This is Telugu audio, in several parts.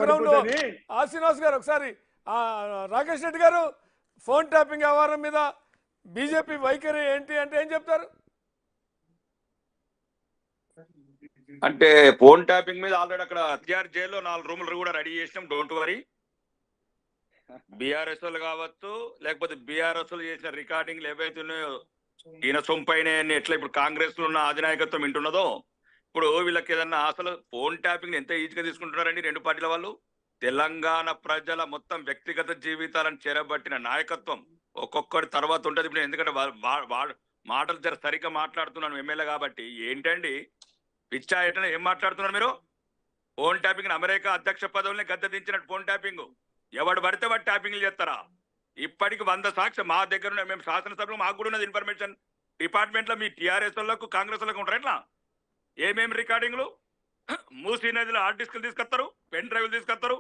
బ్యాక్గ్రౌండ్ శ్రీనివాస్ గారు ఒకసారి రాకేష్ రెడ్డి గారు ఫోన్ ట్యాపింగ్ వ్యవహారం మీద బీజేపీ వైఖరి ఏంటి అంటే ఏం చెప్తారు? అంటే ఫోన్ ట్యాపింగ్ మీద ఆల్రెడీ అక్కడ అత్యార్ జైల్లో 4 రూములు కూడా రెడీ చేసినాం. Don't worry. బీఆర్ఎస్ వాళ్ళు కావచ్చు, లేకపోతే బీఆర్ఎస్ చేసిన రికార్డింగ్లు ఏవైతున్నాయో ఈయన సొంపైన ఎట్లా ఇప్పుడు కాంగ్రెస్ లో ఉన్న అధినాయకత్వం వింటున్నదో, ఇప్పుడు వీళ్ళకి ఏదన్నా అసలు ఫోన్ ట్యాపింగ్ ఎంత ఈజీగా తీసుకుంటున్నారండి 2 పార్టీల వాళ్ళు. తెలంగాణ ప్రజల మొత్తం వ్యక్తిగత జీవితాలను చేరబట్టిన నాయకత్వం ఒక్కొక్కటి తర్వాత ఉంటది. ఇప్పుడు ఎందుకంటే మాటలు జర సరిగ్గా మాట్లాడుతున్నాను ఎమ్మెల్యే కాబట్టి. ఏంటండి పిచ్చా ఎట్లా ఏం మాట్లాడుతున్నారు మీరు? ఫోన్ ట్యాపింగ్ అమెరికా అధ్యక్ష పదవుల్ని గద్దెదించినట్టు ఫోన్ ట్యాపింగ్ ఎవడు పడితే వాడు ట్యాపింగ్లు చేస్తారా? ఇప్పటికి 100 సాక్షి మా దగ్గర ఉన్నాయి. మేము శాసనసభలో మాకు కూడా ఉన్నది ఇన్ఫర్మేషన్ డిపార్ట్మెంట్ లో. మీ టీఆర్ఎస్ వాళ్ళకు కాంగ్రెస్ వాళ్ళకు ఉంటారు ఎట్లా? ఏమేమి రికార్డింగ్లు? మూసీ నదిలో హార్డ్ డిస్క్లు తీసుకొస్తారు, పెన్ డ్రైవ్లు తీసుకొస్తారు.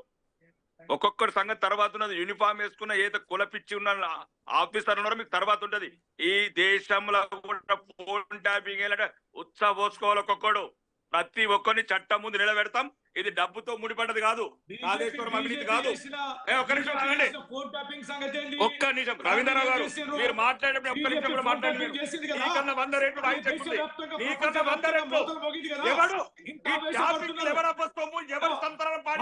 ఒక్కొక్కటి సంగతి తర్వాత ఉన్నది. యూనిఫామ్ వేసుకున్న ఏదో కులపిచ్చి ఉన్న ఆఫీసర్ ఉన్నారో మీకు తర్వాత ఉంటది. ఈ దేశంలో కూడా ఫోన్ ట్యాపింగ్ ఏంటంటే ఉత్సాహ పోసుకోవాలి. ఒక్కొక్కడు ప్రతి ఒక్కరిని చట్టం ముందు నిలబెడతాం. ఇది డబ్బుతో ముడిపడ్డది కాదు, కాళేశ్వరం అవినీతి కాదు. ఒక్క నిమిషం ఆగండి, ఒక్క నిమిషం. రవీంద్రరావు గారు మీరు మాట్లాడేటప్పుడు ఒక్క నిమిషం కూడా మాట్లాడండి. నీకన్నా 100 రెట్లు రాయి చెప్తుంది. నీకన్నా 100 రెట్లు ఎవడు ఎవరు అపస్తము ఎవరు సంతరం పాడి